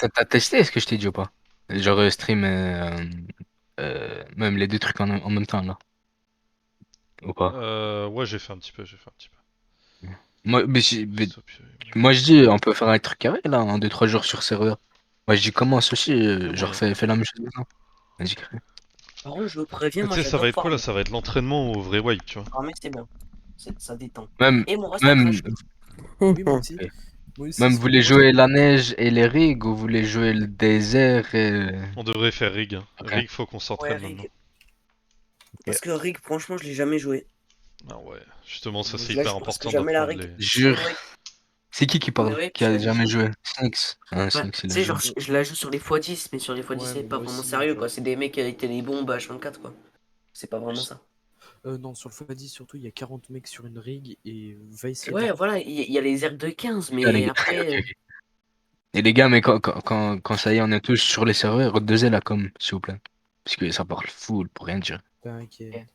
T'as testé ce que je t'ai dit ou pas? Genre stream, même les deux trucs en même temps là, ou pas? Ouais, j'ai fait un petit peu, j'ai fait un petit peu. Moi, Stop, moi je dis, on peut faire un truc carré là, en 2-3 jours sur serveur. Moi je dis commence aussi, y a genre moyen. fais la même chose maintenant. Vas-y, carré. Par contre, je préviens, Mais tu moi sais, ça va j'adore être quoi là? farmer. Ça va être l'entraînement au vrai wipe, tu vois. Farmer, c'est bien. Ça détend. Même, Et mon reste en même, crèche. Oui, moi aussi. ok. Moi aussi, Même ce vous que voulez moi, ce jouer que... la neige et les rigs ou vous voulez jouer le désert et... On devrait faire rig, hein. Ok, Rig, faut qu'on Ouais, s'entraîne maintenant. Rig. ok. Parce que Rig, franchement, je l'ai jamais joué. Ah ouais, justement, ça c'est Je hyper lâche presque important jamais la d'apprendre Rig. les. Mais Jure. ouais, C'est qui mais parle? ouais, Qui je a l'avais jamais jamais. joué? Snix. Ah, Bah, Snix, il tu a sais, joué. genre, je la joue sur les x10, mais sur les x10, Ouais, c'est mais pas moi vraiment aussi, sérieux, genre... quoi. C'est des mecs avec les bombes H24, quoi. C'est pas vraiment ça. non, sur le Fadi, surtout, il y a 40 mecs sur une rig et va essayer Ouais, de... voilà, il y a les airs de 15, Ah, les mais gars. après. Ok, ok. Et les gars, mais quand ça y est, on est tous sur les serveurs, redosez la com, s'il vous plaît. Parce que ça parle full pour rien dire. T'inquiète,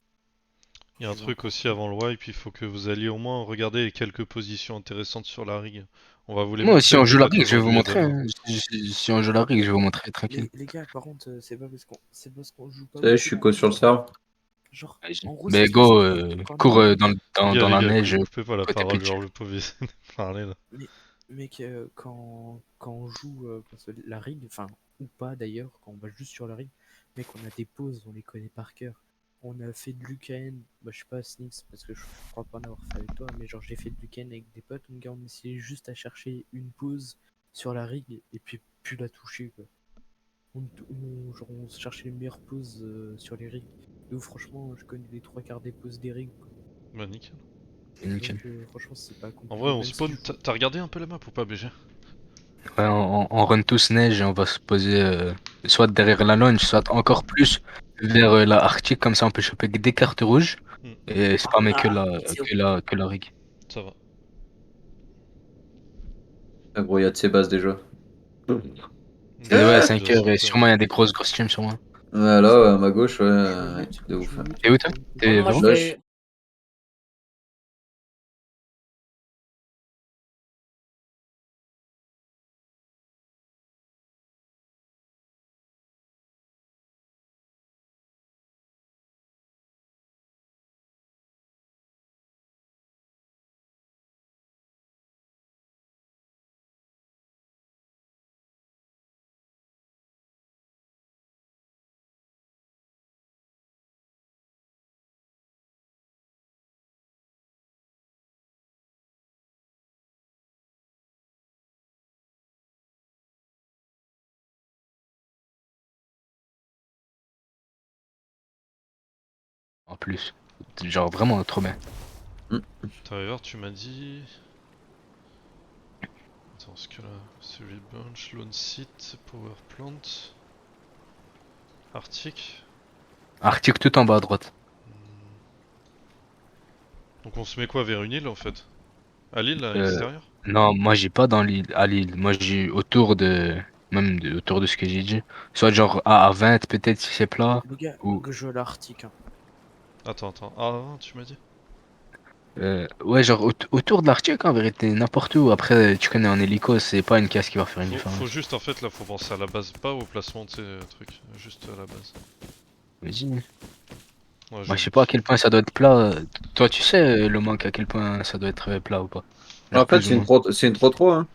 Il y a un je vais truc encore aussi avant le wipe, il faut que vous alliez au moins regarder quelques positions intéressantes sur la rig. On va vous les Moi, si montrer, on mais joue la peut-être rig, je vais vous aujourd'hui et montrer, demain. hein. Si on joue la rig, je vais vous montrer, tranquille. les gars, par contre, c'est parce qu'on joue pas Salut, je beaucoup suis dans quoi le sur jeu. le serve? Genre, Vas-y. en gros, ce Mais qui se passe, go, c'est que quand cours Nemo, dans Les la gars, neige, coupez pas la côté parole, pitch. genre le pauvre il parler là. mais, mec, quand on joue parce que la rig, enfin, ou pas d'ailleurs, quand on va juste sur la rig, mec, on a des pauses, on les connaît par cœur. On a fait de l'UKN, bah, je sais pas, Snix, parce que je crois pas en avoir fait avec toi, mais genre, j'ai fait de l'UKN avec des potes, mon gars, on essayait juste à chercher une pause sur la rig et puis plus la toucher, quoi. Genre, on cherchait les meilleures pauses sur les rigs. Et où, franchement, je connais les trois quarts des pauses des rigs, quoi. Bah nickel. Nickel. Donc, franchement, c'est pas En vrai, compliqué, on même si spawn. je joue. T'as regardé un peu la map ou pas, BG? Ouais, on run tous neige et on va se poser soit derrière la launch, soit encore plus vers la Arctique, comme ça on peut choper que des cartes rouges Hmm, et Par contre, spammer la Arctique, c'est que la rig. ça va. Ah, gros, il y a de ces bases déjà. C'est ouais, Déjà, 5 déjà heures 5 et heures. sûrement il y a des grosses teams sur moi. Ouais, là, à ma gauche, ouais, Je me un mute, truc de je ouf. me Hein. mute T'es où toi? pour une Ouais, T'es moi, je Véro? Là, vais. En plus. Genre vraiment trop bien. Tout à l'heure, tu m'as dit. Attends, ce que là. Celui Bunch, Lone Site, Power Plant. Arctic. Arctique tout en bas à droite. Hmm. Donc on se met quoi vers une île en fait? À l'île, à Euh, l'extérieur? non, moi j'ai pas dans l'île, à l'île. Moi j'ai autour de, autour de ce que j'ai dit. Soit genre à 20 peut-être si c'est plat. Les gars, Ou que je l'Arctique, hein. Attends, attends. Ah, tu m'as dit? ouais, genre autour de l'Arctique en vérité, n'importe où. Après, tu connais en hélico, c'est pas une casse qui va faire une Faut différence. juste en fait là, faut penser à la base, pas au placement de ces trucs, juste à la base. Vas-y. Ouais, Moi je je sais pas à note. quel point ça doit être plat. Toi tu sais le manque à quel point ça doit être plat ou pas? En Genre fait, plus ou moins. c'est une 3-3, hein.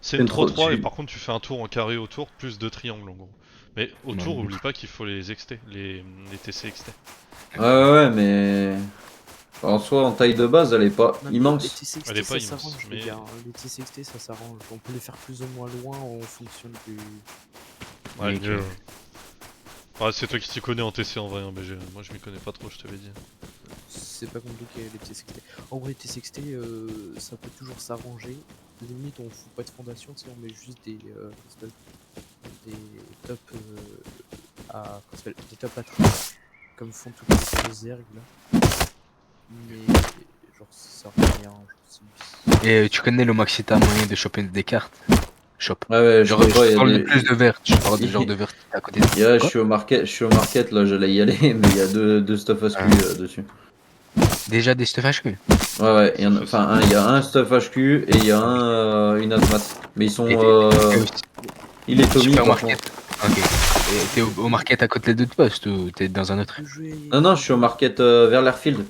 C'est C'est une une 3-3 et tu... par contre tu fais un tour en carré autour, plus deux triangles en gros. Mais autour, Bon, oublie pas qu'il faut les XT, les TC XT. Ouais, ouais, ouais, mais en soi, en taille de base, elle est pas Non, mais les immense. Elle T-60T, est pas ça immense, s'arrange, les mais... gars, hein. Les T-60T, ça s'arrange. On peut les faire plus ou moins loin en fonction du. Ouais, nickel. mieux. Ouais, c'est toi qui t'y connais en TC en vrai, hein, BG. Moi je m'y connais pas trop, je t'avais dit. C'est pas compliqué, les T-60T. En vrai, T-60T, ça peut toujours s'arranger. Limite, on fout pas de fondation, tu sais, on met juste des tops des tops à trous, comme font toutes les ergs là. Mais genre, ça sert à rien. Genre, Et tu connais le maxi t'as moyen de choper des cartes? Shop. Ouais, ouais, je Genre, je vois, il te y a parle de plus des. de vertes, je parle de genre de vertes à côté de... Je Quoi? suis au market, là, j'allais y aller, mais il y a deux stuff HQ Hein. dessus. Déjà des stuff HQ. Ouais, ouais, C'est enfin, facile. il y a un stuff HQ et il y a une hazmat. Mais ils Et, sont. et aussi, Il est Tommy par contre. Supermarket. Ok. Et t'es au market à côté de l'outpost ou t'es dans un autre? Tu peux jouer. Non, je suis au market vers l'airfield.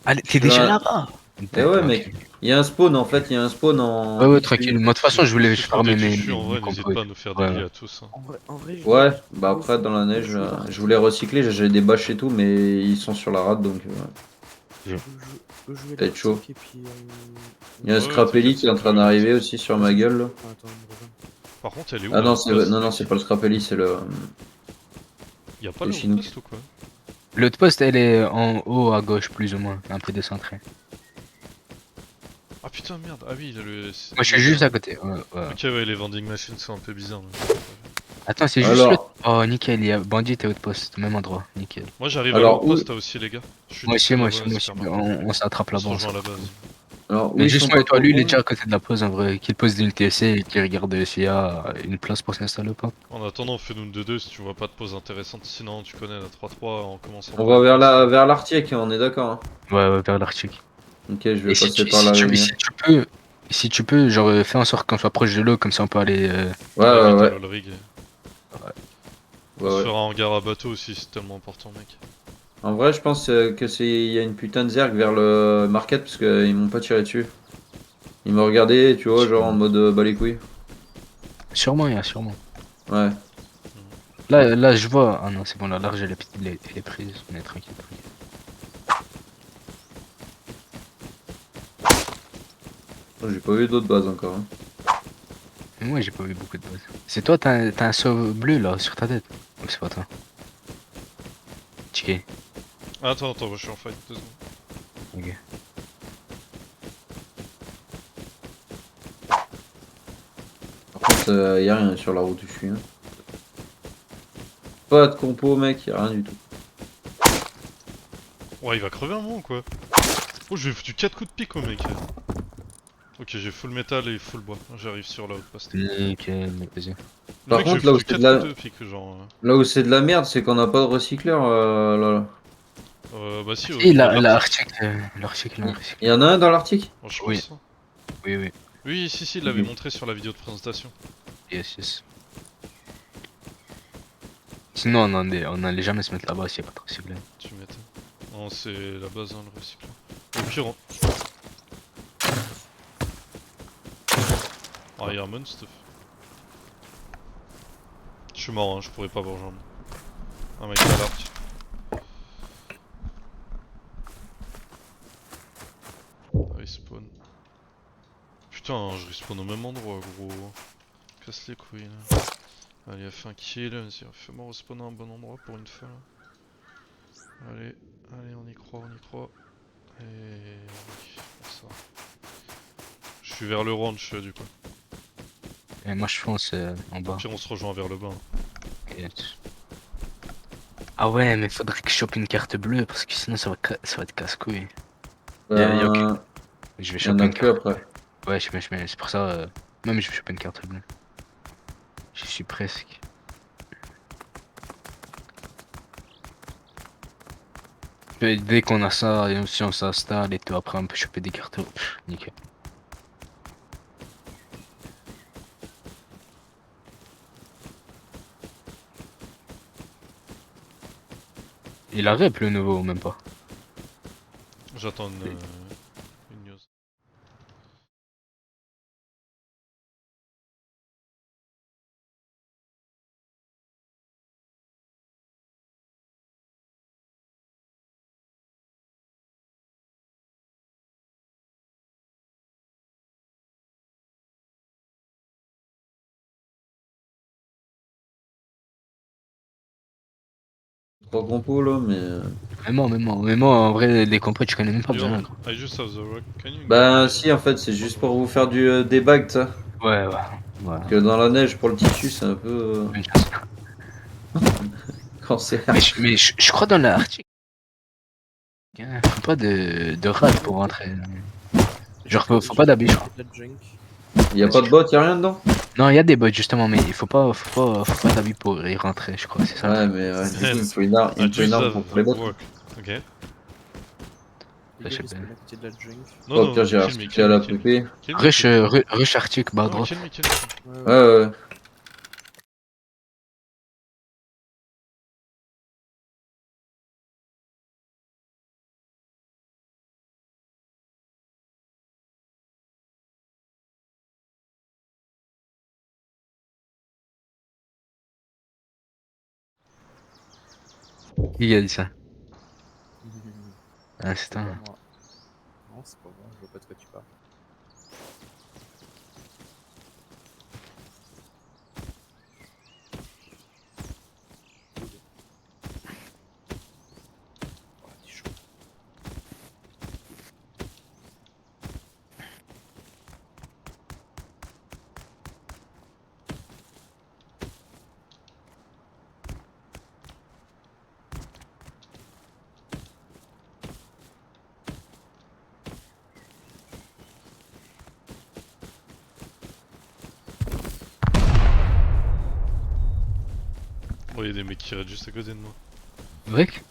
Ah, Je t'es suis déjà là. là-bas? Eh ouais, Ok. mec. Il y a un spawn en fait, il y a un spawn en. Ouais, ouais, tranquille. Moi, de toute façon, je voulais Si farmer dès que mes, tu suis en mes vrai, n'hésite compos. pas à nous faire des Ouais, lits ouais. à tous. Hein. En vrai, Ouais, je bah au après fond, dans la on peut neige, jouer l'artiste. je voulais recycler, j'ai des bâches et tout, mais ils sont sur la rade donc. On peut jouer Ça va être chaud. l'arctique et puis. Il y a un Ouais, Scrapelli t'inquiète, qui est en ça train peut d'arriver aller. aussi sur ma gueule. Là. Attends, il me rejoint. Par contre, elle est où Ah la non, outpost, non, mec c'est pas le Scrapelli, c'est le. Y'a pas le la Chinook. outpost ou quoi? L'outpost, elle est en haut à gauche, plus ou moins. Un peu décentrée. Ah putain, merde. Ah oui, il y a le. Moi, je suis juste à côté. Ouais, ouais. Ok, ouais, les vending machines sont un peu bizarres. Mais... Attends, c'est juste Alors- le. Oh, nickel, il y a Bandit et Outpost, même endroit. Nickel. Moi, j'arrive à Alors, l'outpost, toi aussi, les gars. Je suis Moi tout aussi, seul moi là-bas, aussi, moi aussi. super On s'attrape On se là-bas. rejoint à la base. Alors, où Mais ils juste sont moi pas et toi, trop lui, il est loin. déjà à côté de la pause en vrai. Qu'il pose d'une TSC et qu'il regarde s'il y a une place pour s'installer ou pas. En attendant, fais-nous une 2-2 si tu vois pas de pause intéressante. Sinon, tu connais la 3-3 en commençant. On va vers l'Arctique, on est d'accord. Hein. Ouais, vers l'Arctique. Ok, je vais Et si passer tu, par si la tu, lumière. si tu peux, genre, fais en sorte qu'on soit proche de l'eau, comme ça on peut aller. Ouais, vite à ouais. l'Olrig. On Ouais, se ouais. fera un hangar à bateau aussi, c'est tellement important, mec. En vrai, je pense que il y a une putain de zerg vers le market parce qu'ils m'ont pas tiré dessus. Ils m'ont regardé, tu vois, genre en mode bah les couilles. Sûrement, il y a sûrement. Ouais. Là, je vois. Ah non, c'est bon, la large, elle est prise. On est tranquille. J'ai pas vu d'autres bases encore. Hein. Moi, j'ai pas vu beaucoup de bases. C'est toi, t'as un saut bleu là sur ta tête. Ou c'est pas toi? Ticket. Ah, attends, je suis en fight, 2 secondes. Ok. Par contre, y a rien sur la route où je suis. Hein. Pas de compo, mec, y a rien du tout. Ouais, il va crever un moment ou quoi? Oh, je lui ai foutu 4 coups de pique au mec. Ok, j'ai full métal et full bois. J'arrive sur la outpost. Nickel, mec, vas-y. Le Par mec, contre, j'ai là où foutu c'est 4 de la- coups de pique, genre. Là où c'est de la merde, c'est qu'on n'a pas de recycleur. Là. Bah si, au Et niveau de l'Arctique, l'Arctique, là, Il y en a un dans l'Arctique? Oh, je Oui. pense. Hein. oui. Oui, si, il l'avait Mhm. montré sur la vidéo de présentation. Yes. Sinon, on n'allait jamais se mettre là-bas s'il n'y a pas de recyclage. Tu m'étonnes. Non, c'est la base, hein, le recyclage. Au pire, Ah, il y a un mon stuff. Je suis mort, hein, je pourrais pas vous rejoindre. Un mec à l'arc. Respawn. Putain, je respawn au même endroit, gros. Casse les couilles là. Allez, a fait un kill, vas-y, fais-moi respawner à un bon endroit pour une fois là. Allez, on y croit. Et... ça. Je suis vers le ranch du coup. Et moi, je fonce en bas. Puis on se rejoint vers le bas. Yes. Ah ouais, mais faudrait que je chope une carte bleue parce que sinon ça va être casse-couille. Y a aucun- Je vais Il y en choper a une plus carte. après. Ouais, c'est pour ça. Même je vais choper une carte bleue. J'y suis presque. Et dès qu'on a ça, et si on s'installe et tout, après on peut choper des cartes. Nickel. Il a rep le nouveau ou même pas? J'attends une news. Trois compos là, mais. Mais moi en vrai, les compos, tu connais même pas besoin. Yo, Gros. I just have the rock. Can you Bah, give me- si, en fait, c'est juste pour vous faire du debug, ça. Ouais. Parce que dans la neige, pour le tissu, c'est un peu. Cancer. Mais je crois dans l'article. Faut pas de rad pour rentrer. Genre, faut pas d'habit, je crois. De la junk. Y a pas de bot, y a rien dedans? Non, il y a des bots justement, mais il faut pas d'habit pour y rentrer, je crois. C'est ça. Ouais, Le truc. mais du coup, il me faut une arme, il I me faut une just arme have pour les the bots. work. Ok. Les je gars, sais ils pas. spawnent à côté de la junk. Non, Au pire, j'ai recyclé à la PP. kill me, Rush, kill me. rush Arctic, bas à Non, droite. kill me. Ouais, Ouais. Qui a dit ça? Ah, C'est c'est pas un. moi. Non, c'est pas moi, je vois pas de quoi tu parles. Oh, t'es chaud. Bon, y'a des mecs qui raident juste à côté de moi. Brick?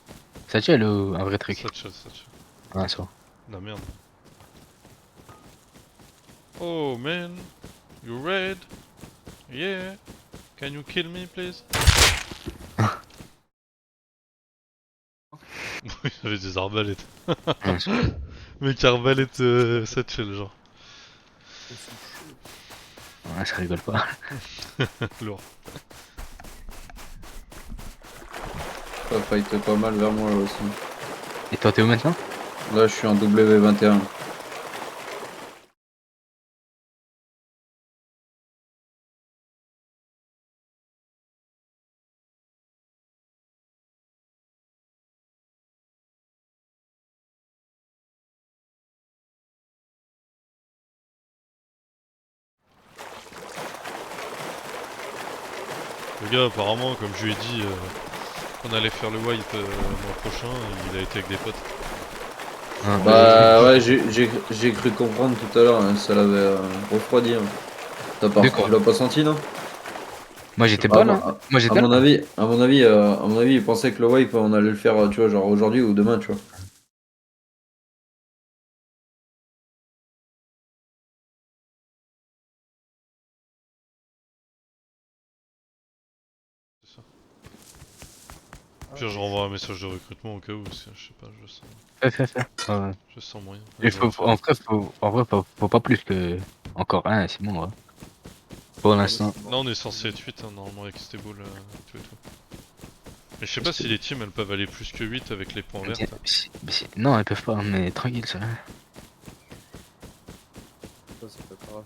Ça tue ou un vrai truc? Satchel, satchel. Ah, ça va. Non, merde. Oh man, you red? Yeah. Can you kill me, please? Il avait des arbalètes. Ah, ça va. Mec, arbalète satchel, genre. Ils sont chauds. Ouais, ça rigole pas. Lourd. Ça fight pas mal vers moi là aussi. Et toi, t'es où maintenant? Là, je suis en W21. Le gars, apparemment, comme je lui ai dit qu'on allait faire le wipe le mois prochain, il a été avec des potes. Ah, Bah ouais, j'ai cru comprendre tout à l'heure, hein, ça l'avait refroidi. Hein. De quoi? Tu l'as pas senti, non? Moi, j'étais Ah, pas bon, là. Moi, à j'étais mon là. avis, il pensait que le wipe, on allait le faire, tu vois, genre aujourd'hui ou demain, tu vois. C'est ça. Puis je renvoie un message de recrutement au cas où, parce que je sais pas, je sens. Fais. Ouais. Je sens moyen. Il Je vais le faire. en vrai, faut pas plus que encore un, c'est bon, ouais. Pour l'instant. c'est bon. Là, on est censé être 8 hein, normalement avec Stable tout et tout. Mais je sais pas si les teams elles peuvent aller plus que 8 avec les points verts. Non, ils peuvent pas, mais tranquille, ça. Ça, c'est pas grave.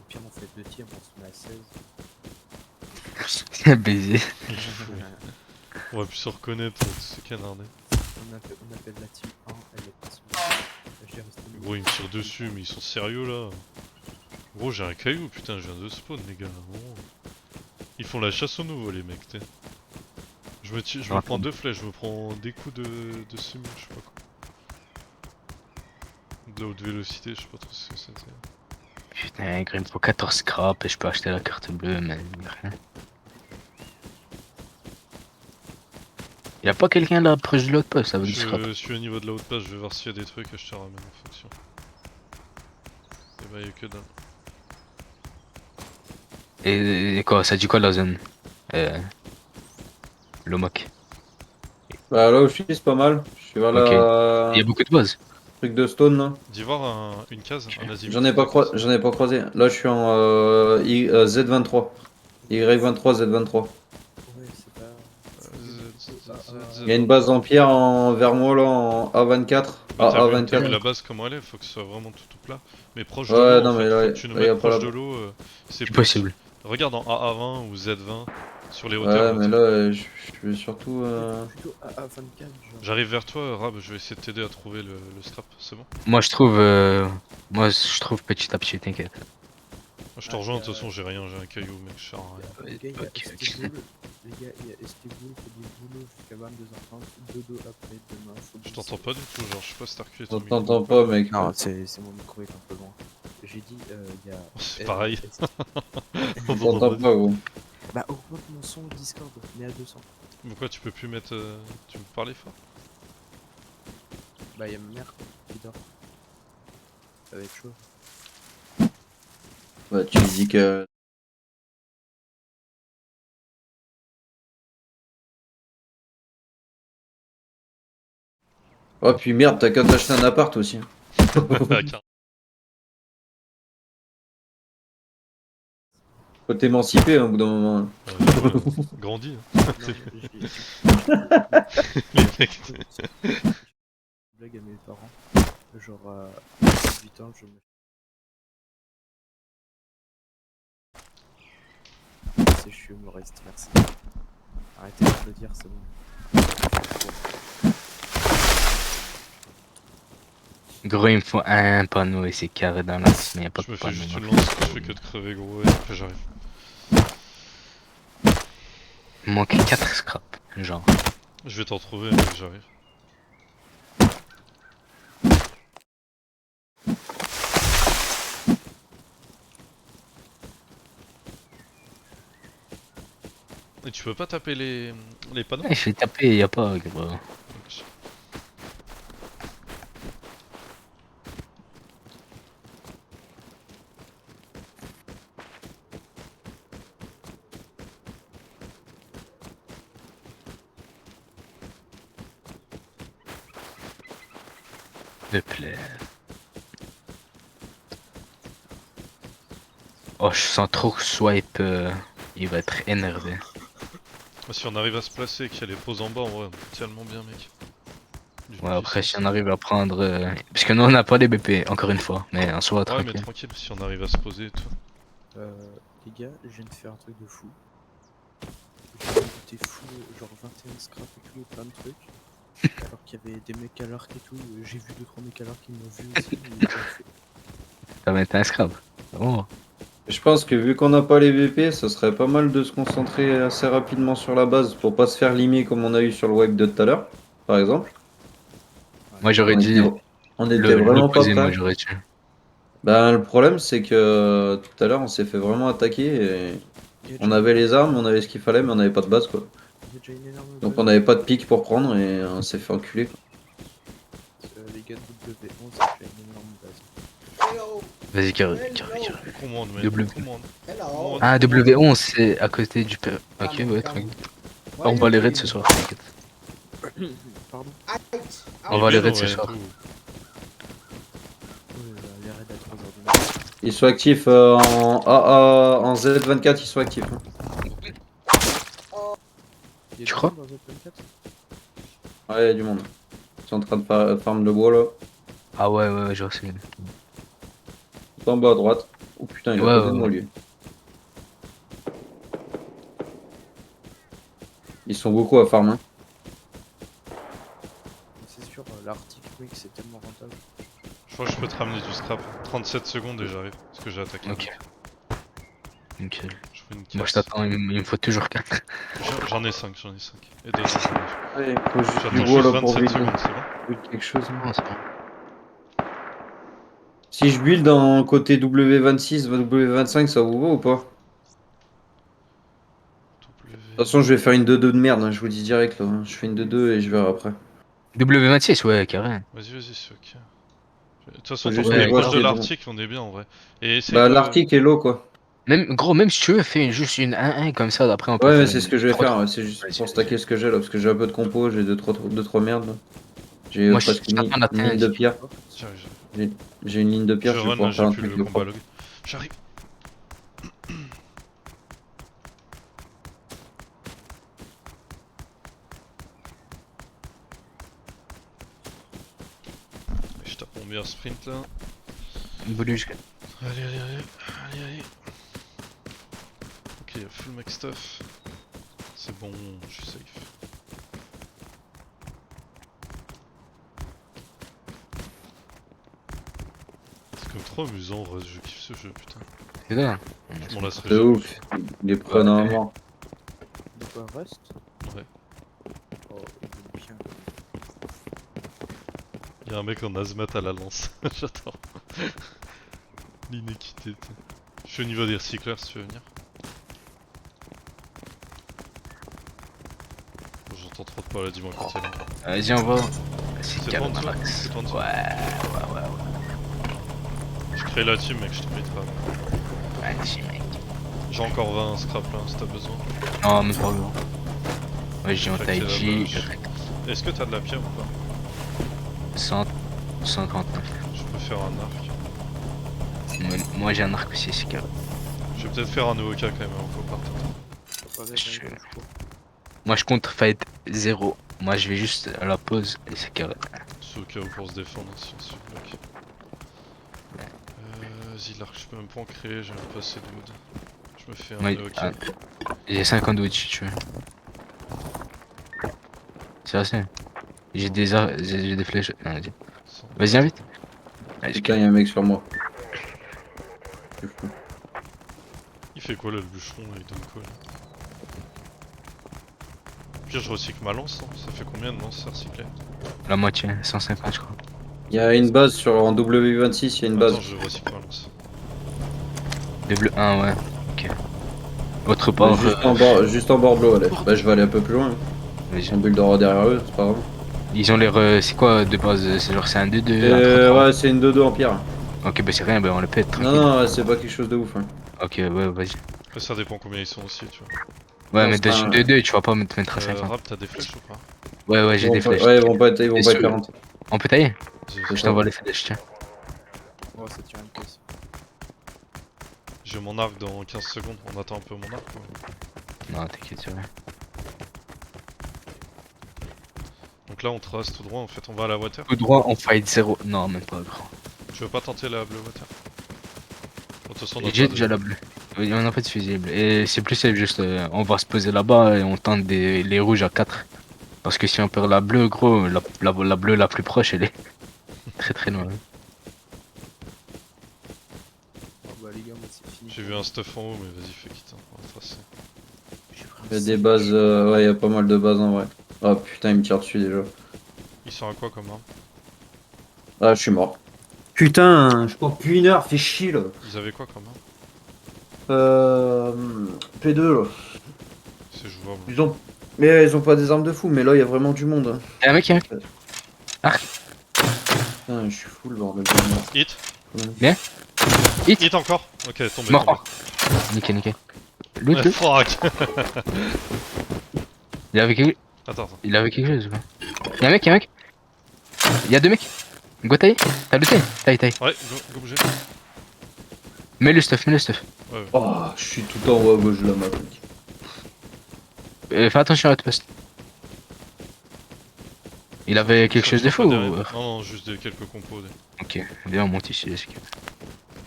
Au pire, on fait 2 tirs, on se met à 16. C'est baisé. On va plus se reconnaître, tous ces canardés. On appelle la team 1, elle est pas sur le. J'ai resté Gros, ils me tirent dessus, mais ils sont sérieux là. Gros, j'ai un caillou, putain, je viens de spawn, les gars. Gros. Ils font la chasse au nouveau, les mecs, t'es. Je me prends 2 flèches, je me prends des coups de semi, je sais pas quoi. De la haute vélocité, je sais pas trop ce que c'était. Putain, il me faut 14 scraps et je peux acheter la carte bleue, mais rien. Y'a pas quelqu'un là proche de l'autre poste, ça veut dire scrap. Je suis au niveau de la haute place, je vais voir s'il y a des trucs et je te ramène en fonction. Et bah, y'a que dalle. Et quoi, ça dit quoi la zone? Le mock. Bah là où je suis, c'est pas mal. Je suis vers la Il y a beaucoup de bases. truc de stone là. D'y voir une case, un azimut. J'en ai pas croisé. Là, je suis en Z23. Y23, Z23. Ouais, c'est pas. Il y a une base en pierre vers moi là en A24. Bah, t'as vu A24. la base comment elle est, faut que ce soit vraiment tout plat. Mais proche de Ouais, l'eau, non, en mais fait, là, faut que tu nous là, y a mettes pas proche la- de l'eau, c'est C'est possible. Regarde en AA20 ou Z20 sur les hauteurs. Ouais, mais là, je vais surtout. Plutôt à 24, genre. J'arrive vers toi, Rab, je vais essayer de t'aider à trouver le scrap, c'est bon? Moi je trouve petit à petit, t'inquiète. Je te rejoins, de toute façon j'ai rien, j'ai un caillou mec, je sers à rien. Les gars, il y a Ok. Estébul. Les gars, il y a Estébul, fait des boulots jusqu'à 22h30. Dodo après, demain. Faut Je t'entends pas du tout, genre je sais pas si t'as reculé On ton micro. t'entend pas, mec. Non, c'est mon micro est un peu loin. J'ai dit, il y a. C'est pareil. On t'entend pas, gros. Bah, augmente mon son Discord, mais à 200. Pourquoi tu peux plus mettre. Tu peux parler fort? Bah, il y a ma mère qui dort. Ça va être chaud. Bah, tu me dis que. Oh, puis merde, t'as qu'à t'acheter un appart aussi. Faut t'émanciper hein, au bout d'un moment. Ouais. Grandis. Non, j'ai- Les mecs. blague à mes parents. Genre à 18 ans, je me. C'est je suis humoriste, merci. Arrêtez d'applaudir, c'est bon. Gros, il me faut un panneau et c'est carré dans l'axe, mais y a pas Je de me fais panneau. juste non. une lance, je fais que de crever gros et après j'arrive. Il me manque 4 scraps, genre. Je vais t'en trouver mec, j'arrive. Et tu peux pas taper les panneaux? Ouais, je vais taper, y a pas, gros. Ok. S'il te plaît. Oh, je sens trop que Swipe, il va être énervé. Si on arrive à se placer et qu'il y a les pauses en bas, en vrai, on est tellement bien mec. Du Ouais, après, si puissance. on arrive à prendre. Parce que nous, on n'a pas les BP, encore une fois. Mais en soi, Ouais mais tranquille. tranquille, si on arrive à se poser et tout. Les gars, je viens de faire un truc de fou. J'ai buté fou, genre 21 scrap et tout, et plein de trucs. Alors qu'il y avait des mecs à l'arc et tout. J'ai vu 2-3 mecs à l'arc qui m'ont vu aussi. Et ils ont fait. Ça va être un scrap. Oh. Je pense que vu qu'on n'a pas les VP, ça serait pas mal de se concentrer assez rapidement sur la base pour pas se faire limer comme on a eu sur le wipe de tout à l'heure, par exemple. Moi, j'aurais On dit. était, on était vraiment pas L'opposé, moi, prêts. j'aurais dit. Ben, le problème, c'est que tout à l'heure, on s'est fait vraiment attaquer et Il y a on déjà avait une- les armes, on avait ce qu'il fallait, mais on n'avait pas de base, quoi. il y a déjà une énorme Donc base. on n'avait pas de pique pour prendre et on s'est fait enculer, quoi. Les gars de W11, il y a une énorme base. Vas-y, carré, carré. Commande mec, W. commande. Hello. Ah, W11, c'est à côté du père. Ok, Come on, ouais, come tranquille. on. On va les raids ce soir, t'inquiète. Pardon. On va les raids ce soir. Les raids à 3h du matin. Ils sont actifs en AA, en Z24, ils sont actifs, hein. Il y a Tu du crois monde dans Z24? Ouais, il y a du monde. Ils sont en train de farm le bois, là. Ah ouais, ouais, je sais. Tout en bas à droite. Oh putain, il est Ouais, à côté ouais, de moi, ouais. lui. Ils sont beaucoup à farm, hein. C'est sûr, l'Arctic Week c'est tellement rentable. Je crois que je peux te ramener du scrap. 37 secondes et j'arrive. Parce que j'ai attaqué. Ok. Nickel. Je fais une Moi, je casse. t'attends, il me faut toujours 4. J'en ai 5, j'en ai 5. Et deux autres. Ouais, faut juste J'attends du bois, juste là, pour 27 build secondes, c'est bon? quelque chose. hein. Non, c'est bon. Si je build en côté W26, W25, ça vous va ou pas? De toute façon, je vais faire une 2-2 de merde, hein, je vous le dis direct, là. Je fais une 2-2 et je verrai après. W26, ouais, carré. Vas-y, vas-y, c'est ok. De toute façon, Faut tant juste qu'on que est je vois proche ce de qu'il y a l'Arctique, on est bien en vrai. Et essaye Bah, de... l'Arctique et l'eau, quoi. Même, gros, même si tu veux, fais juste une 1-1 comme ça, après on peut Ouais, mais faire c'est une ce que je vais 3-3. faire. Ouais, c'est juste Vas-y, pour vas-y. stacker ce que j'ai là, parce que j'ai un peu de compo, j'ai 2-3 merdes. Là. J'ai Moi, je presque une t'attends la une ligne de pierre. Tiens, J'ai une ligne de pierre, je je vais run là, pouvoir j'ai faire un plus truc le de combat fort. log. J'arrive. Je tape mon meilleur sprint là. Voulu jusqu'à. Allez, allez, allez. Allez, allez. Ok, full max stuff. C'est bon, je suis safe. C'est comme trop amusant en vrai, je kiffe ce jeu, putain. C'est là. Je m'en lasserai De jamais. ouf. Les prenants à mort. De quoi Rust? Ouais. Oh, il est bien. Y'a un mec en hazmat à la lance, j'adore. L'inéquité. Je suis au niveau des recycleurs si tu veux venir. Bon, j'entends trop de parler, dis-moi quand t'es là. Vas-y, on va. C'est C'est toi en calme, dessous Max. C'est toi en dessous Ouais, ouais, ouais, Je crée la team mec, je te mettrai. ouais. Vas-y, mec. J'ai encore 20 scrap là si t'as besoin. Non, mais pas loin. Ouais, j'ai un Fait que c'est la Taiji. moche. Est-ce que t'as de la pierre ou pas 159. Je peux faire un arc. Moi, j'ai un arc aussi, c'est carré. Je vais peut-être faire un OK quand même, faut partir. pareil, Je- je crois. Moi je compte fight 0. Moi je vais juste à la pause et c'est carré. C'est au cas où pour se défendre si on se bloque. Vas-y, l'arc, je peux même pas en créer, j'ai même pas assez de wood. Je me fais un Ouais, nœud, ok. ah, j'ai 50 wood si tu veux. C'est assez. J'ai des flèches. Non, vas-y. Vas-y, invite. Allez, Putain, y'a un mec sur moi. C'est fou. Il fait quoi là, le bûcheron là, il donne quoi là? Pire, je recycle ma lance, hein. Ça fait combien de lances à recycler? la moitié, 150 je crois. Y'a une base en W26, y'a une base. Attends, je recycle ma lance. Double 1, ouais. Ok. Autre part, Juste en bord de l'eau, allez. Bah, je vais aller un peu plus loin. vas-y. Ils ont bulle d'or derrière eux, c'est pas grave. Ils ont l'air. C'est quoi de base? C'est genre c'est un 2-2, un 3-3. Ouais, c'est une 2-2 en pierre. Ok, bah c'est rien, bah on le pète Non, tranquille. non, ouais, c'est pas quelque chose de ouf. Hein. Ok, ouais, vas-y. Après, ça dépend combien ils sont aussi, tu vois. Ouais, Non, mais c'est dans pas une un- 2-2, tu vas pas me te mettre à 50. Rap, t'as des flèches ou pas? Ouais, j'ai des flèches. Ouais, ils vont pas être Et 40. On peut tailler? J'ai- Je t'envoie les flèches, tiens. Ouais, ça tire une caisse. J'ai mon arc dans 15 secondes, on attend un peu mon arc ou... Non, t'inquiète, c'est vrai. Donc là on trace tout droit, en fait on va à la water. Tout droit, on fight 0. Non, même pas, gros. Tu veux pas tenter la bleu water? Bon, de toute façon on a J'ai pas de- déjà la bleue. Oui, on a pas de fusible. Et c'est plus safe, juste on va se poser là-bas et on tente les rouges à 4. Parce que si on perd la bleue, gros, la bleue la plus proche, elle est très très loin. Oh, bah, les gars, moi, c'est fini. J'ai vu un stuff en haut mais vas-y fais quitte, hein, on va tracer. J'ai pris un Y'a des sac. bases, ouais, y'a pas mal de bases en vrai. Oh putain, il me tire dessus déjà. Ils sont à quoi comme arme? Ah, je suis mort. Putain, je cours depuis 1 heure, fais chier là. Ils avaient quoi comme arme? P2 là. C'est jouable. Ils ont... Mais ils ont pas des armes de fou, mais là y'a vraiment du monde. Hein. Y'a un mec, y'a un mec. Putain, je suis fou le bordel. de merde. Hit! Bien. Hit. Hit encore! Ok, tombé. Mort. tombé. Nickel, nickel. Loot, Ouais, loot. fuck! Il avait quelque... Attends. Il avait quelque chose ou pas? Y'a un mec, y'a un mec. Y'a 2 mecs. Go taille. T'as looté? Taille. Ouais, go bouger. Mets le stuff. Ouais, ouais. Oh, je suis tout en haut à gauche de la map. Mec. Fais attention à poste. Il avait quelque chose de fou Pas ou... derrière. Non, juste quelques compos. Ok, viens on monte ici. est-ce que-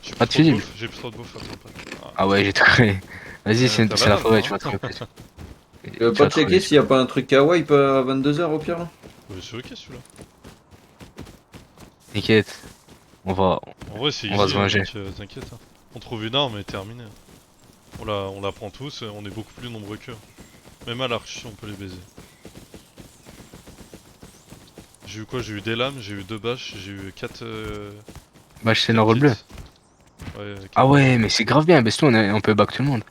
J'ai Pas plus de trop de fusible. bouffe, j'ai plus trop de bouffe, attends pas. Ah ouais, j'ai tout créé. Vas-y, c'est t'as c'est la banane, forêt, hein. tu vas trouver plus. Tu veux pas checker s'il y a pas un truc kawaii à 22h au pire là? C'est ok celui-là. T'inquiète. On va... En vrai, c'est On va easy, se venger. mec, t'inquiète. Hein. On trouve une arme et terminé. On la prend tous, on est beaucoup plus nombreux qu'eux. Même à l'archi, on peut les baiser. J'ai eu quoi? J'ai eu des lames, j'ai eu 2 bâches, j'ai eu 4. Bah, c'est le rôle bleu. Ouais, Ah ouais, mais c'est grave bien, baisse-toi, on peut back tout le monde.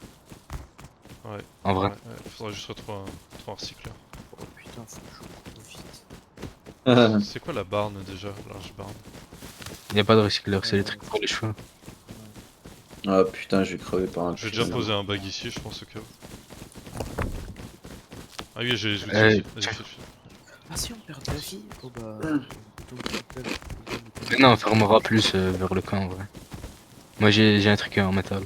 Ouais. En vrai. Ouais, faudra juste retrouver un recycleur. Oh putain, faut que je cours vite. C'est quoi la barne déjà? Large barne. Y a pas de recycleur, c'est les trucs pour les cheveux. Ah putain, je vais crever par un Je vais putain. déjà poser un bag ici, je pense au cas où. Ah oui, j'ai les outils Euh, aussi. Vas-y, tiens. fais. Ah si, on perd de la vie. Oh bah. Mais non, on fermera plus vers le camp en vrai. Moi j'ai un truc en métal.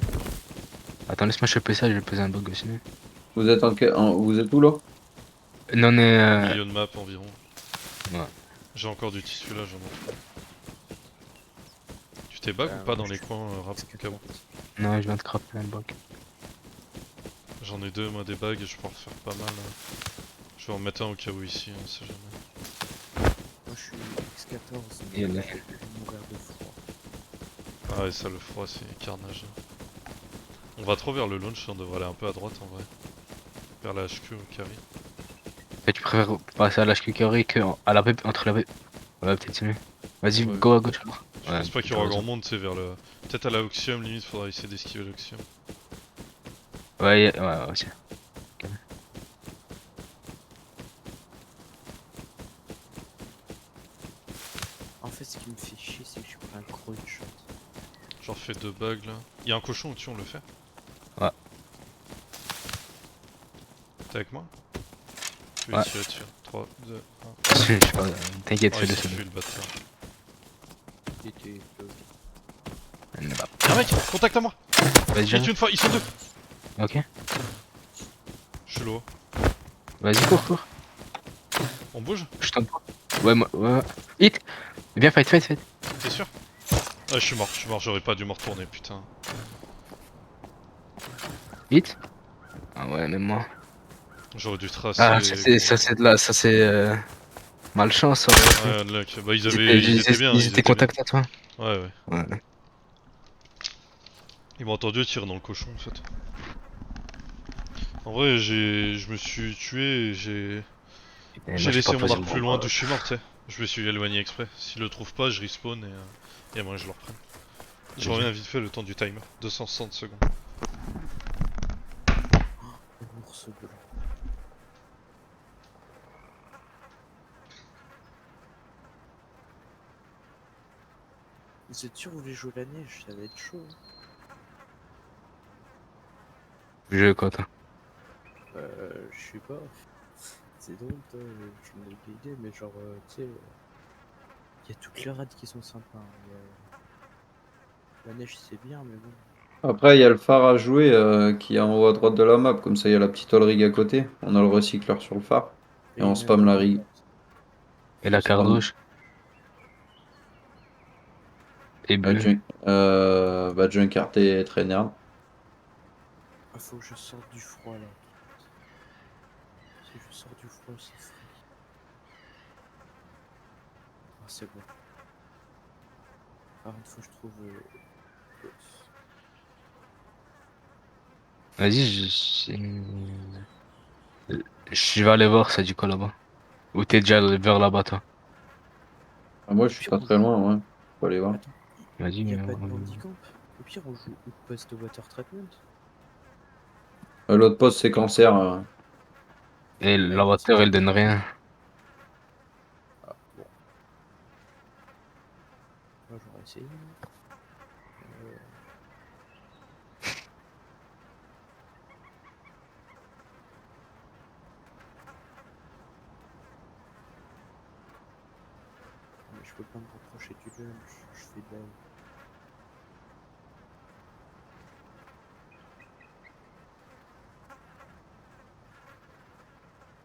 Attends, laisse-moi choper ça, je vais poser un bug aussi. Vous êtes vous êtes où là? Non, on est. Milieu de map environ. Ouais. J'ai encore du tissu là, j'en ai. Tu t'es bug ou pas dans les coins rap au cas où? Non, je viens de craper un bug. J'en ai 2 moi des bags et je peux en refaire pas mal. Je vais en mettre un au cas où ici, on sait jamais. Moi je suis X14, Il y en a. mais je vais mourir de froid. Ah ouais, ça le froid c'est carnage. On va trop vers le launch, on devrait aller un peu à droite en vrai. Vers la HQ au carry. Et tu préfères passer à l'HQ carré que à la web entre la web. Ouais, peut-être c'est mieux. Vas-y, Ouais. go à gauche alors. Je Ouais, pense pas qu'il y t'as aura raison. grand monde, tu sais, vers le. Peut-être à la Oxium, limite, faudra essayer d'esquiver l'Oxium. Ouais, aussi. En fait, ce qui me fait chier, c'est que je prends un gros shot. J'en refais 2 bags là. Y'a un cochon au-dessus, on le fait? Ouais. T'es avec moi? Je vais Ouais. tirer dessus. 3, 2, 1. Je sais pas, t'inquiète, Oh, il fais-le, s'enfuit fais-le. le bâtard. Il était Y'a un mec, contact à moi! Vas-y, Hit j'arrive. une fois, ils sont 2! Ok. Je suis low. Vas-y, cours. On bouge? Je t'en prie. Ouais, ouais. Hit. Viens, fight. T'es sûr? Ah, je suis mort, j'aurais pas dû me retourner, putain. Hit. Ah ouais, même moi. J'aurais dû Ah, tracer, ça gros. c'est de la, ça c'est malchance. Ça aurait été. Ouais, unluck. Bah, ils étaient bien, Ils ils étaient étaient bien. contactés à toi. Ouais, ouais. Ouais. Ils m'ont entendu tirer dans le cochon, en fait. En vrai, je me suis tué et Et moi, j'ai j'ai pas laissé mon posé arc le plus bon loin d'où bras. je suis mort, tu sais. Je me suis éloigné exprès. S'ils le trouvent pas, je respawn et moi je le reprenne. Je reviens vite fait le temps du timer. 260 secondes. L'ours blanc. Vous êtes sûr que vous voulez jouer la neige? Ça va être chaud. Je quoi, toi. Je sais pas. C'est drôle, toi, je n'ai aucune idée, mais genre, tu sais, il y a toutes les raids qui sont sympas, hein. La neige, c'est bien, mais bon. Après, il y a le phare à jouer qui est en haut à droite de la map. Comme ça, il y a la petite oil rig à côté. On a le recycleur sur le phare. Et Et il y on a même spam pas la de rig. map. Et On la spam. cardouche. Et Bah, bleu. Junkart et Trainer. Ah, faut que je sorte du froid, là. Si je sors du froid, c'est frais. Ah, c'est bon. Par contre, faut que je trouve l'os. Vas-y, je vais aller voir, ça dit quoi là-bas. Ou t'es déjà vers là-bas, toi. Ah, moi, Au je suis pire, pas on très joue. loin, ouais. Faut aller voir. Attends, Vas-y. y a pas de bandicamp. Au pire, on joue Outpost de Water Treatment. L'autre poste, c'est cancer. Et Ouais, la mais c'est water, pas. elle donne rien. Ah, bon. Moi, j'aurais essayé. Euh, mais je peux pas me rapprocher du lunch. Je fais de la.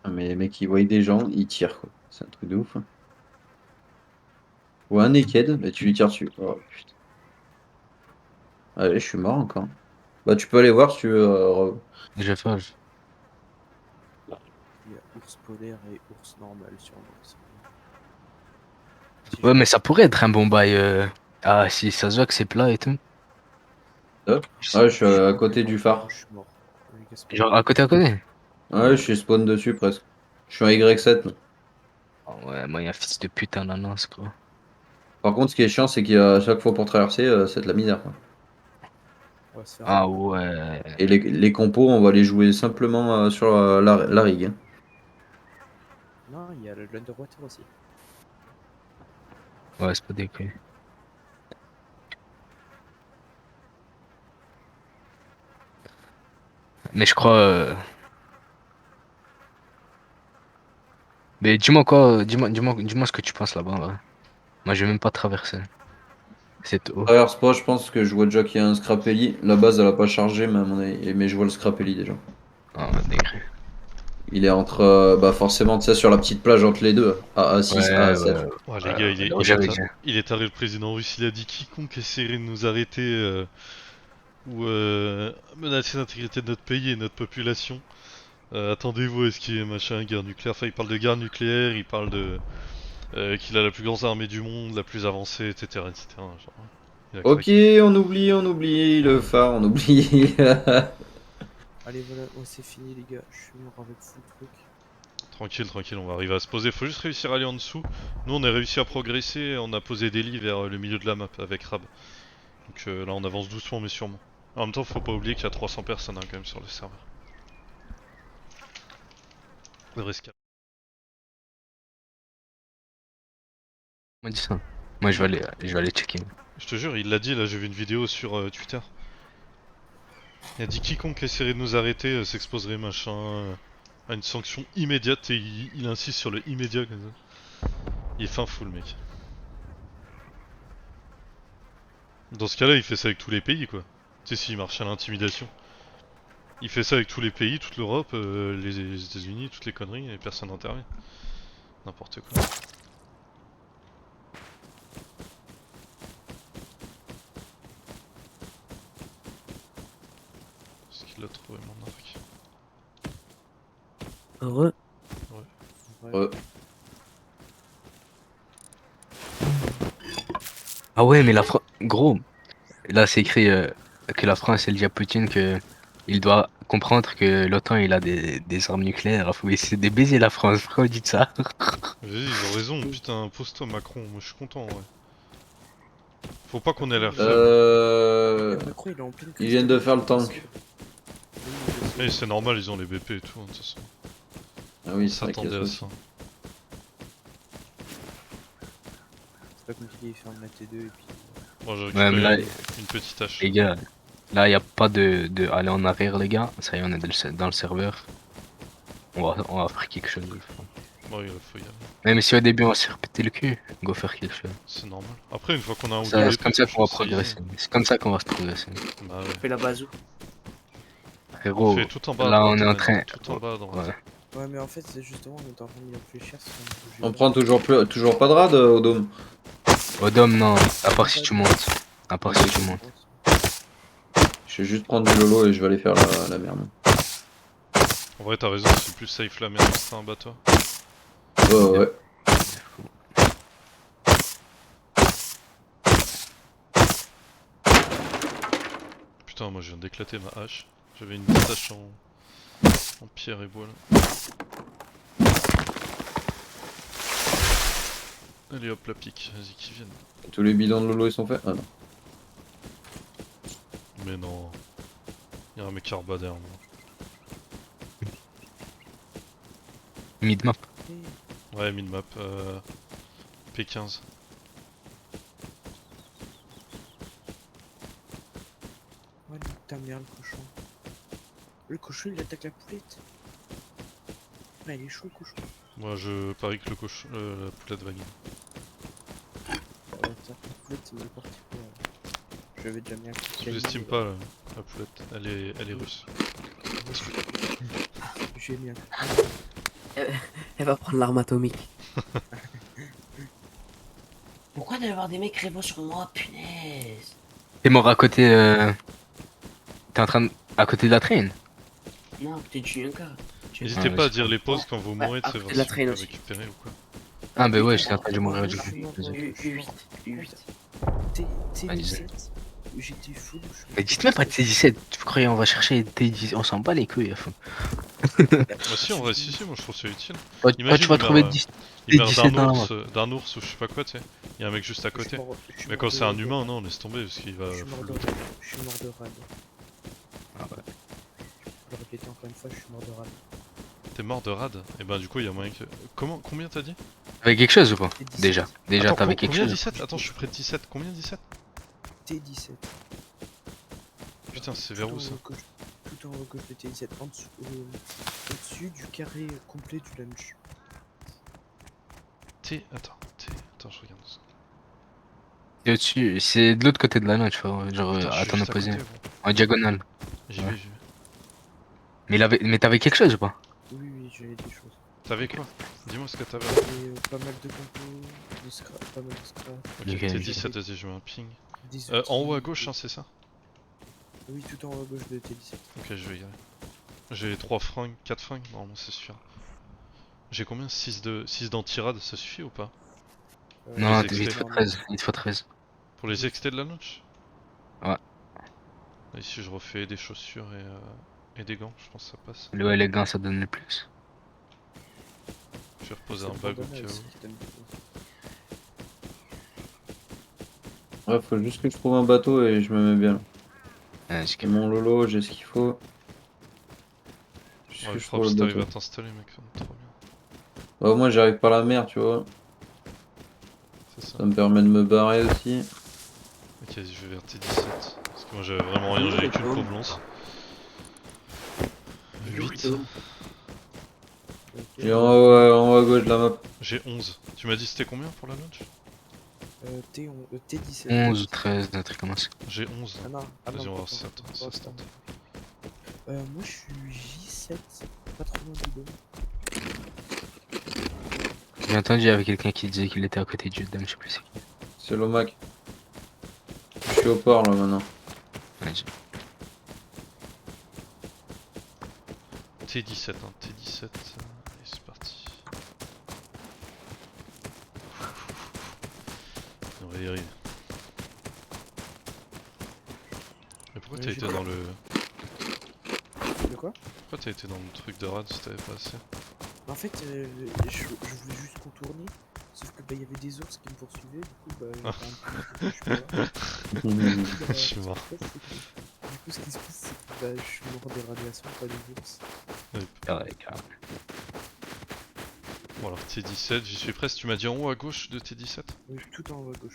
Ah, mais les mecs, ils voient des gens, ils tirent, quoi. C'est un truc de ouf, hein. Ou un naked, bah, tu lui tires dessus. Oh, putain. Allez, je suis mort encore. Bah, tu peux aller voir si tu veux. Je vais faire. Il y a ours polaire et ours normal sur moi. C'est bien. Si Ouais, je mais meurs, ça pourrait être un bon bail. Ah, si ça se voit que c'est plat et tout. Hop. Je sais- Ouais, je suis je à crois que côté du moi, phare. je suis mort. Les gars, c'est pas Genre grave. à côté. Ouais, je suis spawn dessus presque. Je suis en Y7. Là. Ah ouais, moi, il y a un fils de putain d'annonce, quoi. Par contre, ce qui est chiant, c'est qu'à chaque fois pour traverser, c'est de la misère, quoi. On va se faire Ah avoir. ouais. Et les compos, on va les jouer simplement sur la rig, hein. Non, il y a l'Underwater aussi. Ouais, c'est pas déconné. Mais je crois. Mais dis-moi quoi, dis-moi ce que tu penses là-bas, ouais. Moi, je vais même pas traverser. C'est haut. Traverse pas, je pense que je vois déjà qu'il y a un Scrapelli. La base, elle a pas chargé, mais, mais je vois le Scrapelli déjà. Ah ouais, degré. Il est entre, bah forcément, tu sais, sur la petite plage entre les deux, à A6, à Ouais, A7. ouais, Ouais, les gars, là où j'avais dit. il est taré le président russe. Il a dit quiconque essaierait de nous arrêter ou menacer l'intégrité de notre pays et notre population. Attendez-vous à ce qu'il y ait machin, guerre nucléaire. Enfin, il parle de guerre nucléaire, il parle de qu'il a la plus grande armée du monde, la plus avancée, etc., etc. Genre, il a Ok, craqué. on oublie le phare, on oublie. Allez, voilà, ouais, c'est fini, les gars. Je suis mort avec full truc. Tranquille, on va arriver à se poser. Faut juste réussir à aller en dessous. Nous, on a réussi à progresser. On a posé des lits vers le milieu de la map avec Rab. Donc là, on avance doucement mais sûrement. En même temps, faut pas oublier qu'il y a 300 personnes hein, quand même sur le serveur. Le risque. Moi, dis ça. Moi, je vais aller checker. Je te jure, il l'a dit. Là, j'ai vu une vidéo sur Twitter. Il a dit quiconque essaierait de nous arrêter s'exposerait machin à une sanction immédiate et il insiste sur le immédiat comme ça. Il est fin fou le mec. Dans ce cas-là, il fait ça avec tous les pays quoi. Tu sais, s'il marche à l'intimidation. Il fait ça avec tous les pays, toute l'Europe, les États-Unis, toutes les conneries, et personne n'intervient. N'importe quoi. Est-ce qu'il a trouvé mon arc? Heureux. Ouais. Ah ouais, mais la France. Gros, là c'est écrit que la France, elle dit à Poutine que il doit comprendre que l'OTAN il a des armes nucléaires. Faut essayer de baiser la France. Pourquoi vous dites ça? Vas-y, ils ont raison, putain, pose-toi Macron, moi je suis content, ouais. Faut pas qu'on ait l'air faible. Macron, il est en pleine Ils viennent de faire le cristallisation. tank. Mais c'est normal, ils ont les BP et tout, hein, de toute façon. Ah oui, On c'est vrai qu'il y a s'attendait à ça ça. aussi. C'est pas compliqué, il ferme la T2 et puis... Moi j'ai Ouais, mais là, récupéré une petite hache. les gars, là y a pas de aller en arrière, les gars. Ça y est, on est dans le serveur. On va faire quelque chose. Bon, il faut y aller. Même si au début on s'est répété le cul, go faire quelque chose. C'est normal. Après, une fois qu'on a un ou deux C'est BP, comme ça qu'on va franchement, progresser. c'est C'est comme ça qu'on va se progresser. easy. Bah ouais. On fait la bazou. On Frérot, fait tout en bas à là droite, on est en Emmanuel, train. tout en bas à droite. Ouais. Ouais, mais en fait, c'est justement, on est en train de réfléchir si on bougeait On pas. prend toujours pas de rad au dôme. Au dôme, non, à part si tu montes. À part si tu montes. Je vais juste prendre du lolo et je vais aller faire la merde. En vrai, t'as raison, c'est plus safe la merde que c'est un bateau. Ouais. Putain, moi je viens d'éclater ma hache. J'avais une petite hache en pierre et bois là. Allez hop, la pique, vas-y, qu'ils viennent. Tous les bidons de lolo ils sont faits. Ah non. Mais non. Y'a un mec qui rebat derrière moi. Mid-map. Ouais, mid-map, P15. Ouais, nique ta mère, le cochon. Le cochon, il attaque la poulette. Ah, il est chaud, le cochon. Moi je parie que le cochon, la poulette va gagner. La poulette, c'est mal parti pour... J'avais déjà mis un coup de Sous-estime pas la poulette, elle est russe. J'ai mis un coup Elle va prendre l'arme atomique. Pourquoi doit y avoir des mecs rêvant sur moi, punaise? T'es mort à côté. T'es en train de. À côté de la traîne. Non, peut-être Junka. N'hésitez ouais, pas à c'est dire les pauses quand vous mourrez, à c'est côté voir de si la vous traîne pouvez aussi. récupérer ou quoi. Ah, bah ouais, j'étais en train de mourir du coup. U8. T17. J'étais full. Mais dites même pas de T17. Tu croyais on va chercher T17. On s'en bat les couilles à fond. Bah si, en vrai, si, moi je trouve ça utile. Toi, Imagine, tu vas il trouver meurt, il meurt 17 dans la map. d'un ours ou je sais pas quoi, tu sais. Y'a un mec juste à côté. Mais quand c'est un humain, non, laisse tomber parce qu'il va. Je suis mort de rad. Je suis mort de rad. Ah ouais. Je vais répéter encore une fois, je suis mort de rad. T'es mort de rad? Et ben du coup, y'a moyen que. Combien t'as dit? T'avais quelque chose ou pas? T17. Déjà Attends, t'avais quelque combien chose. 17? Attends, je suis près de 17. Combien 17? T17. Putain, c'est vers où ça? Tout en haut à gauche de T17. En dessous, au-dessus du carré complet du lunch. Attends, je regarde ça. Et au-dessus, c'est de l'autre côté de la note, tu vois. Genre Putain, je à suis ton juste à opposé. côté, gros. En diagonale. J'y Ouais. vais. Mais t'avais quelque chose ou pas? Oui, j'avais des choses. T'avais quoi? Dis-moi ce que t'avais. J'avais pas mal de compos, de scrap, pas mal de scrap. Ok, Ok, t'es ok. 17, vas-y, je mets un ping. Des En haut à outils, gauche, hein, c'est ça? Oui, tout en haut à gauche de T17. Ok, je vais y aller. J'ai 3 fringues, 4 fringues, normalement ça suffira. J'ai combien? 6 d'antirad, ça suffit ou pas? Non, les il te XT. faut 13. Il te faut 13. Pour les XT de la notch? Ouais. Là, ici je refais des chaussures et des gants, je pense que ça passe. Le élégant ça donne le plus. Je vais reposer C'est un le bag au bandana cas aussi où. qui donne beaucoup. Ouais, faut juste que je trouve un bateau et je me mets bien. Ouais, J'ai mon lolo, j'ai ce qu'il faut. Juste Ouais, que je je crois trouve que le t'arrives bateau. à t'installer, mec, trop bien. Bah, au moins j'arrive par la mer, tu vois. C'est ça. Ça me permet de me barrer aussi. Ok, vas-y, je vais vers T17. Parce que moi j'avais vraiment rien, j'avais qu'une pauvre lance. 8. Ok. Et en haut à gauche de la map. J'ai 11. Tu m'as dit c'était combien pour la notch? T17. 11 ou 13, un truc comme ça. J'ai 11. Ah non, Vas-y, on va voir si ça attends, tente. Moi je suis J7, pas trop loin du dôme. J'ai entendu avec quelqu'un qui disait qu'il était à côté du dôme, je sais plus c'est qui. C'est l'OMAC. Je suis au port là maintenant. Ouais, T17, hein, T17. Allez, c'est parti. On va y arriver. Mais pourquoi t'as j'ai été pas- dans le... De quoi? Pourquoi t'as été dans le truc de rad si t'avais pas assez? En fait, je voulais juste contourner, sauf que bah, il y avait des ours qui me poursuivaient, du coup bah j'ai fait un peu, je suis pas là. Je suis mort. Du coup ce qui se passe c'est que bah, je suis mort des radiations, pas des ours. carré, carré. Bon alors T17, j'y suis presque. Tu m'as dit en haut à gauche de T17? Oui, tout en haut à gauche.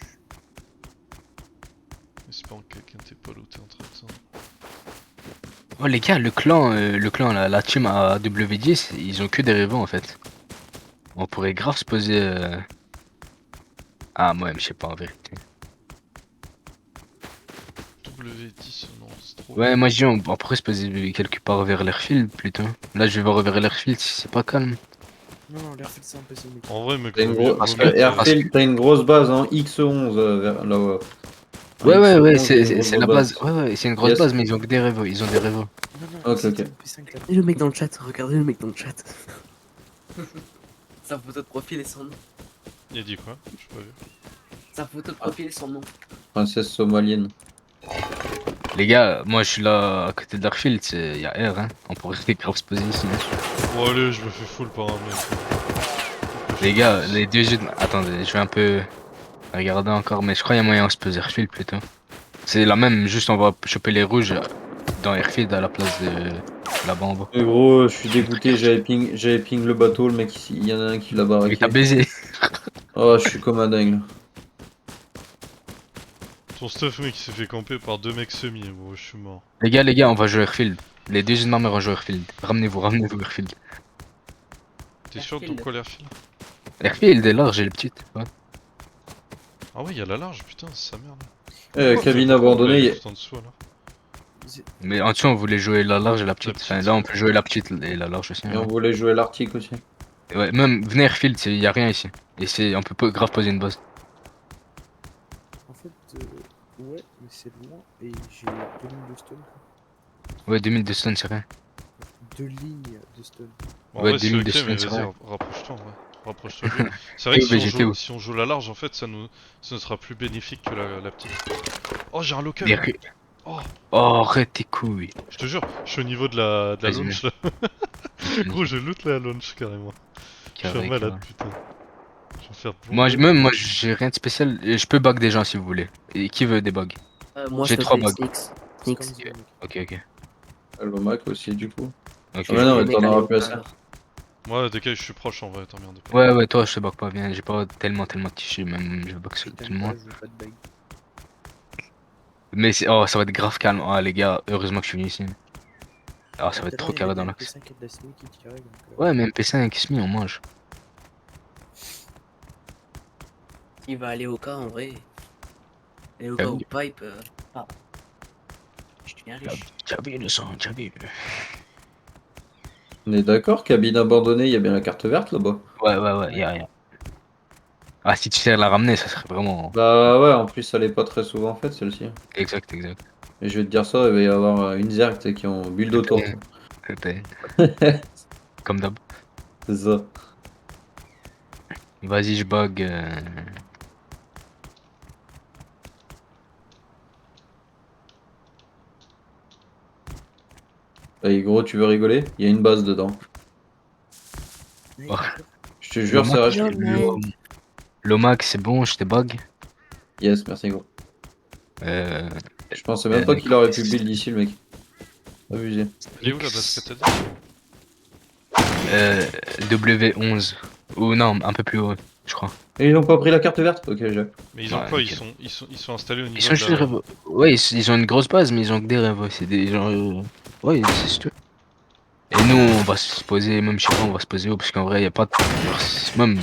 Espérons que quelqu'un t'ait pas looté entre temps. Oh les gars, le clan, la team à W10, ils ont que des rêves en fait. On pourrait grave se poser. Ah, moi, je sais pas en vérité. W10, non, c'est trop. Ouais, moi je dis on pourrait se poser quelque part vers l'airfield plutôt. Là, je vais voir vers l'airfield si c'est pas calme. Non, non, l'airfield c'est un peu mec. En vrai, mec, T'as une, vaut mieux- parce vaut que mieux- Airfield, t'as une grosse base en X11 là-haut. Ouais, En ouais, X11, ouais, t'as une c'est grosse la base. base. Ouais, ouais, c'est une grosse Yes. base, mais ils ont que des rêves. Ils ont des rêves. Non, non, Ok, ici, ok. t'as une P5 là. Et le mec dans le chat, regardez le mec dans le chat. Sa photo de profil et son nom. Il a dit quoi? J'ai pas vu. Sa photo de profil et son nom. Princesse somalienne. Les gars, moi je suis là à côté de l'airfield, il y a R, hein. On pourrait grave se poser ici. Bon, allez, je me fais full par un mec. Les gars, les deux jeux. Attendez, je vais un peu regarder encore, mais je crois qu'il y a moyen de se poser airfield plutôt. C'est la même, juste on va choper les rouges dans airfield à la place de là-bas en bas. Mais gros, je suis dégoûté, j'avais ping le bateau, le mec il y en a un qui l'a Mais baraqué. t'as baisé. Oh, je suis comme un dingue. Là. Ton stuff, mec, il s'est fait camper par deux mecs semi. Bon, je suis mort. Les gars, on va jouer airfield. Les deux jeux de ma mère vont jouer airfield. Ramenez-vous airfield. T'es sûr de ton Airfield. quoi l'airfield? Airfield est large, j'ai le petit. Ouais. Ah ouais, il y a la large, putain, c'est sa merde. Cabine Pourquoi on abandonnée, l'a y a- juste en dessous alors. Mais en dessous, on voulait jouer la large et la petite. petite. Enfin, là, on peut jouer la petite et la large aussi. et Ouais, on voulait jouer l'Arctique aussi. ouais, même venez airfield, y a rien ici. Et on peut pas grave poser une base. En fait, ouais, mais c'est loin et j'ai 2 lignes de stone. Quoi. Ouais, 2000 de stone, c'est rien. 2 lignes de stone. Bon, en Ouais, vrai, c'est 2000 ok, de mais stone, c'est vas-y, vrai. rapproche-toi en vrai. Rapproche-toi de lui. C'est vrai que T'es où, j'étais où si on joue la large, en fait, ça ne sera plus bénéfique que la petite. Oh, j'ai un local! Mais arrête- Oh, Oh, arrête tes couilles. je te jure, je suis au niveau de la Vas-y, launch là. Gros, je loot la launch carrément. Je suis un Carré, malade, carré. putain. Je vais faire Moi, j'ai rien de spécial. Je peux bug des gens si vous voulez. Et qui veut des bugs? Moi J'ai je te 3 fais bugs. Snix. C'est comme Snix. The Mec. Ok, ok. Le Mac aussi, du coup. Ok. Ah, mais non, Le mais mec, t'en allez, auras au plus assez. parleur. Moi, dès que je suis proche en vrai, t'emmerdes pas. Ouais, ouais, toi, je te bug pas bien. J'ai pas tellement touché. Même, je bug sur Si tout t'aimes le pas, monde. je veux pas de bague. Mais oh, ça va être grave calme. Ah, les gars, heureusement que je suis venu ici. Ah, ça va être trop carré dans l'axe. P5 et de la Snake qui est carré donc. Ouais, mais MP5 SMI, on mange. Il va aller au cas en vrai. Et au cas Ah au oui. pipe. Ah. Je deviens riche. T'as vu le sang, t'as vu. On est d'accord, cabine abandonnée, il y a bien la carte verte là-bas. Ouais, y'a. Ah, si tu sais la ramener, ça serait vraiment. Bah ouais, en plus elle est pas très souvent faite celle-ci. Exact. Et je vais te dire ça, il va y avoir une zerg tu sais, qui ont build autour. Peut-être. Comme d'hab. C'est ça. Vas-y, je bug. Et gros, tu veux rigoler? Il y a une base dedans. Oh. Je te jure, ça reste. L'OMAC, c'est bon, je te bug. Yes, merci gros. Euh. Je pensais même pas qu'il aurait pu build ici le mec. Abusé. Il est où la base que t'as dit? W11. Ou non, un peu plus haut, je crois. Et ils ont pas pris la carte verte? Ok, j'ai. Mais ils ont Ouais, quoi? nickel. Ils sont installés au niveau Ils sont juste des rêves. Ouais, ils ont une grosse base, mais ils ont que des rêves. C'est des gens. Ouais, c'est tout. Et nous, on va se poser, même je sais pas, on va se poser où, parce qu'en vrai, y a pas de. Même.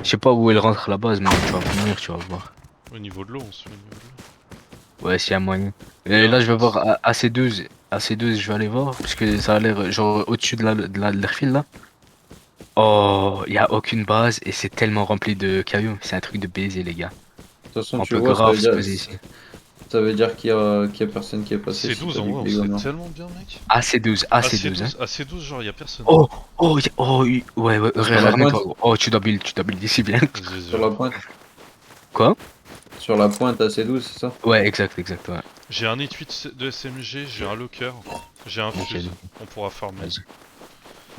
Je sais pas où elle rentre la base, mais tu vas venir, tu vas voir. Au niveau de l'eau, on se met au niveau de l'eau. Ouais, s'il y a moyen. Et là, je vais voir AC12. AC12, je vais aller voir, parce que ça a l'air genre au-dessus de l'airfield là. Oh, il y a aucune base et c'est tellement rempli de cailloux. C'est un truc de baiser, les gars. De toute façon, On tu peut vois, grave se poser ici. ça veut dire qu'il y a personne qui est passé. C'est si 12 t'as en vu vrai, que on les gars serait meurent. tellement bien, mec. AC12, AC12, hein. AC12, genre y'a personne. Oh, oh, ouais, ouais, Sur la ramène-toi. pointe. Oh, tu dois build d'ici bien. Vas-y, Sur la pointe. Quoi? Sur la pointe AC12, c'est ça? Ouais, exact, ouais. j'ai un E8 de SMG, j'ai un locker, j'ai un Ok. fuse. On pourra farmer. Vas-y.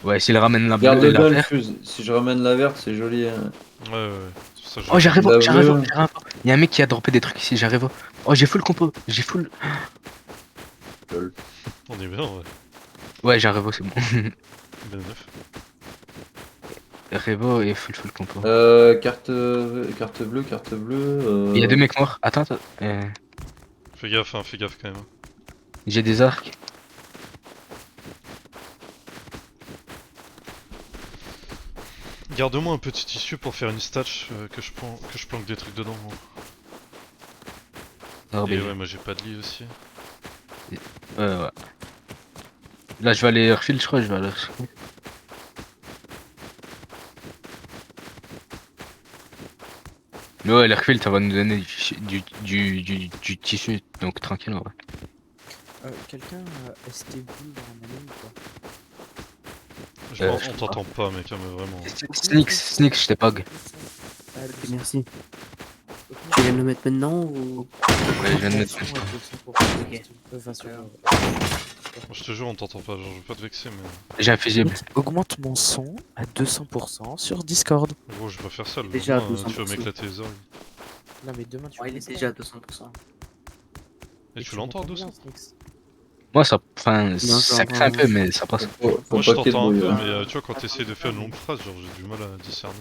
Ouais, s'il ramène la Garde bleue et le la bien le verte. fuse. Si je ramène la verte, c'est joli. Hein. Ouais. C'est pour ça que Oh, j'arrive, La j'arrive, bleue. j'arrive. Il y a un mec qui a droppé des trucs ici, j'arrive. Oh, j'ai full compo, j'ai full. On est bien, ouais. Ouais, j'arrive, c'est bon. Ben neuf. Revo et full compo. Carte bleue, carte bleue. Il y a deux mecs morts. Attends. Fais gaffe quand même. J'ai des arcs. Garde-moi un petit tissu pour faire une statch que je planque des trucs dedans. Moi. Oh, Et baby. ouais, moi j'ai pas de lit aussi. Ouais. Là, je vais aller airfield, je crois, je vais aller airfield. Mais ouais, l'airfield, ça va nous donner du tissu, donc tranquille, ouais. Quelqu'un a ST Blue dans la main ou pas? On t'entend pas, mec, hein, mais vraiment. Sneaks, je t'ai pag. Merci. Tu viens me le mettre maintenant ou. Ouais, je viens de mettre. Moi, je te jure, on t'entend pas. Genre, je veux pas te vexer, mais. J'ai un fusible. Augmente mon son à 200% sur Discord. Gros, je vais pas faire ça. Le Déjà à lendemain, tu vas 200%. m'éclater les oreilles. Non mais demain tu Ouais, il est comprends. déjà à 200%. Et tu l'entends, m'entends bien, 200? Snix. Moi, ça craint un peu, mais ça passe. Faut Moi, je pas qu'il y ait de t'entends un bruit, peu, hein. mais tu vois, quand t'essayes de faire une longue phrase, genre, j'ai du mal à discerner.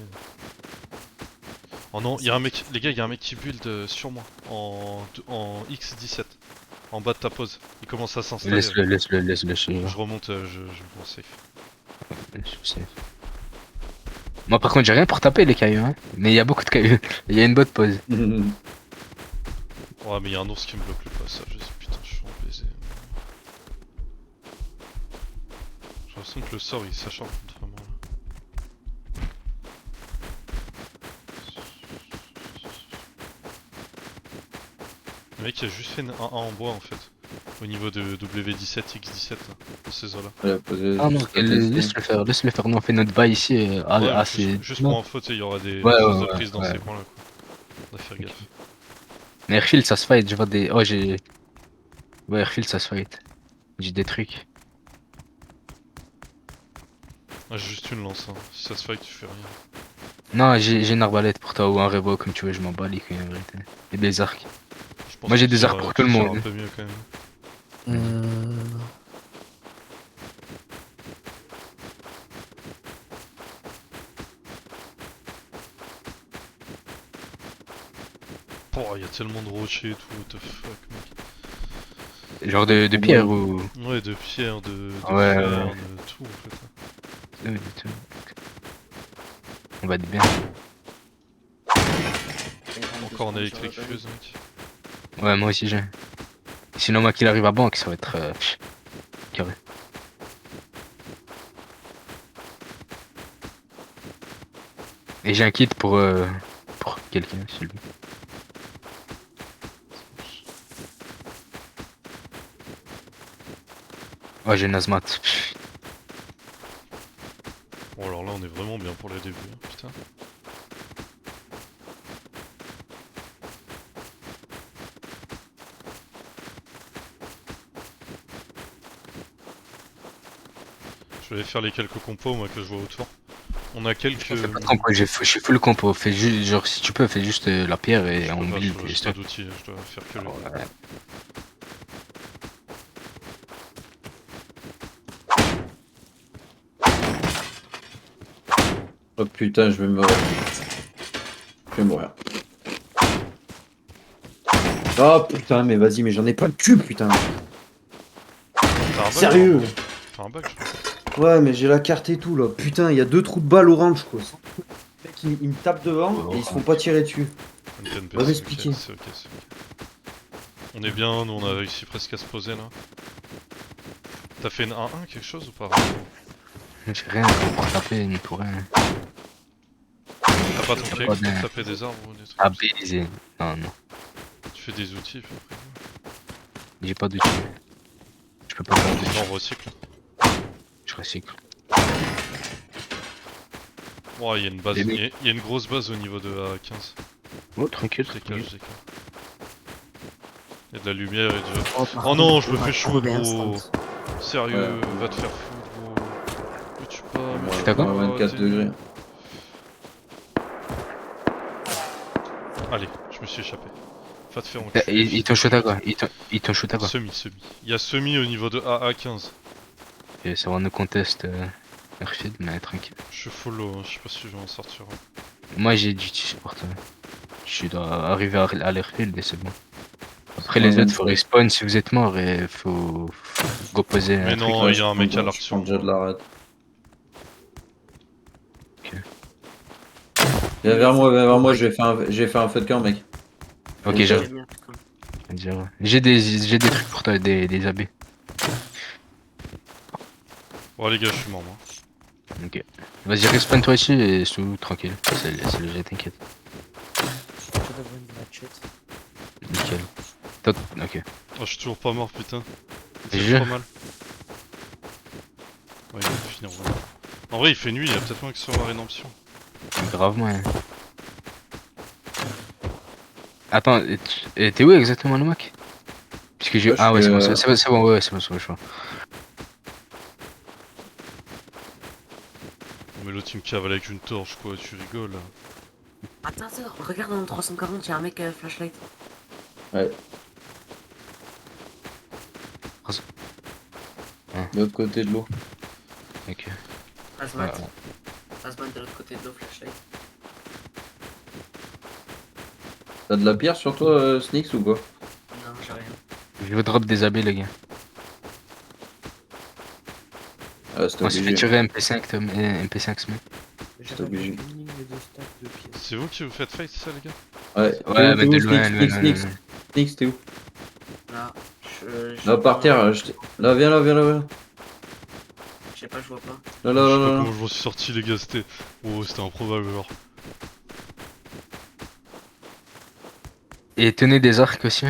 Oh non, y'a un mec, les gars, y'a un mec qui build sur moi en X17 en bas de ta pause. Il commence à s'installer. Laisse-le, Je remonte, je me prends safe. Moi, par contre, j'ai rien pour taper les cailloux, hein. Mais il y a beaucoup de cailloux. Il y a une bonne pause. Ouais, mais y'a un ours qui me bloque le passage. Putain, je suis en baiser. J'ai l'impression que le sort il s'acharne contre moi là. Le mec il a juste fait un 1 en bois en fait. Au niveau de W17, X17 là, dans ces eaux là. Il a posé- Ah non, laisse-le faire. Nous, on fait notre bail ici. Ouais, mais assez. juste pour info, tu sais, il y aura des Ouais, choses de ouais, prise dans ouais. ces coins là quoi. On doit faire gaffe. Mais Airfield, ça se fight. Je vois des. Oh, j'ai. Ouais, Airfield, ça se fight. J'ai des trucs. Ah, j'ai juste une lance, hein. Si ça se fight, tu fais rien. Non, j'ai une arbalète pour toi ou un revo, comme tu veux, je m'en bats les couilles en vérité. Et des arcs. Je pense Moi, j'ai que des tu arcs tires, pour tout le tu tires monde. un peu mieux quand même. Oh, y a tellement de rochers et tout, what the fuck, mec. Genre de pierre ou. Ouais, de pierre, de Ouais, fer, ouais. de tout en fait. On va être bien. Encore en électrique fuse, mec. Ouais, moi aussi j'ai. Sinon, moi qu'il arrive à banque, ça va être. Carré. Et j'ai un kit pour quelqu'un, s'il vous plaît. Oh, j'ai une Azmat. Bon, alors là, on est vraiment bien pour les débuts, hein, putain. Je vais aller faire les quelques compos, moi, que je vois autour. On a quelques. Fais pas de compo, je suis full compo. Fais juste, genre, si tu peux, fais juste la pierre et Je on peux pas, build. j'ai pas d'outils, je dois faire que le. Ouais. Oh putain, je vais mourir. Je vais mourir. Oh putain, mais vas-y, mais j'en ai pas de cul, putain. T'as un bug, Sérieux? non T'as un bug, je pense. Ouais, mais j'ai la carte et tout là. Putain, il y a 2 trous de balles orange quoi. Le mec, il me tape devant et ils se font pas tirer dessus. NPNP, Va c'est m'expliquer. ok, c'est ok. On est bien, nous on a réussi presque à se poser là. T'as fait une 1-1 quelque chose ou pas? J'ai rien pour taper ni pour rien. T'as pas ton pied pas pour bien. taper des arbres ou des trucs Ah, comme ça? baiser. Non, non. Tu fais des outils puis après. J'ai pas d'outils. Je peux pas faire d'outils. Non, recycle. Je recycle. Oh, il y a une base, Les mecs- il y a une grosse base au niveau de A15. Oh, tranquille, Je décale, tranquille. je décale. Il y a de la lumière et du... Oh, par Oh non, contre, je me on va fais chaud, crever gros. instant. Sérieux, Ouais. va te faire foutre, gros. Me tue pas, me Ouais, tue T'as pas. quoi 24 t'es degrés. nul. Allez, je me suis échappé. Va te faire enculer. Ils t'ont shoot à quoi? Ils t'ont shoot à quoi? Semi. Il y a semi au niveau de AA15. Et ça va nous conteste Airfield, mais tranquille. Je suis follow, hein, je sais pas si je vais en sortir. Moi j'ai du t pour toi. Je dois arriver à l'airfield et c'est bon. Après Ouais, les autres, même faut pas. respawn si vous êtes mort et faut go poser Mais un truc. non, il y a un mec à Je prends l'action. déjà de la rate. Ok. Viens vers moi, j'ai fait un feu de camp, mec. Ok, J'ai- j'arrive. J'ai des trucs pour toi, des habits. Bon, les gars, je suis mort, moi. Ok. Vas-y, respawn toi ici et sous tranquille. C'est le jet, t'inquiète. Je peux d'avoir une machette. Nickel. Toi, ok. Oh, je suis toujours pas mort, putain. Ça Je- fait trop mal. Ouais, il va finir vraiment. En vrai, il fait nuit, il y a peut-être moins que sur la rédemption. Gravement. Hein. Attends, et t'es où exactement le mec? Puisque j'ai. Ouais, Ah ouais, je c'est suis, bon, c'est bon, ouais, c'est bon, je vois. Oh, mais l'autre, il me cavale avec une torche, quoi, tu rigoles. Attends, regarde dans le 340, y'a un mec flashlight. Ouais. De l'autre côté de l'eau. Ok. Asmat. Ah, Asmat de l'autre côté de l'eau, flashlight. T'as de la pierre sur toi, Sneaks, ou quoi? Non, j'ai rien. je vous drop des habits, les gars. Ah, c'est On s'est fait obligé. tirer MP5, Tom, MP5 Smith. J'avais obligé. une ligne de stack de pièces. C'est vous qui vous faites fight, c'est ça, les gars? Ouais, Ouais, mais t'es de où, loin, Sneaks, loin, Sneaks, loin. Sneaks, t'es où? Là, Là, par terre, là, viens là, viens là, viens là. Je sais pas, je vois pas. Là, Je là, sais là, pas là. comment je m'en suis sorti, les gars, c'était... Oh, c'était improbable, alors. Et tenez des arcs aussi.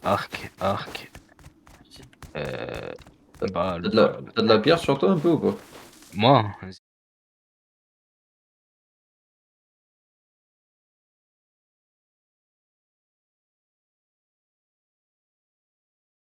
Arc. Merci. Balle, T'as de la pierre sur toi un peu ou quoi? Moi,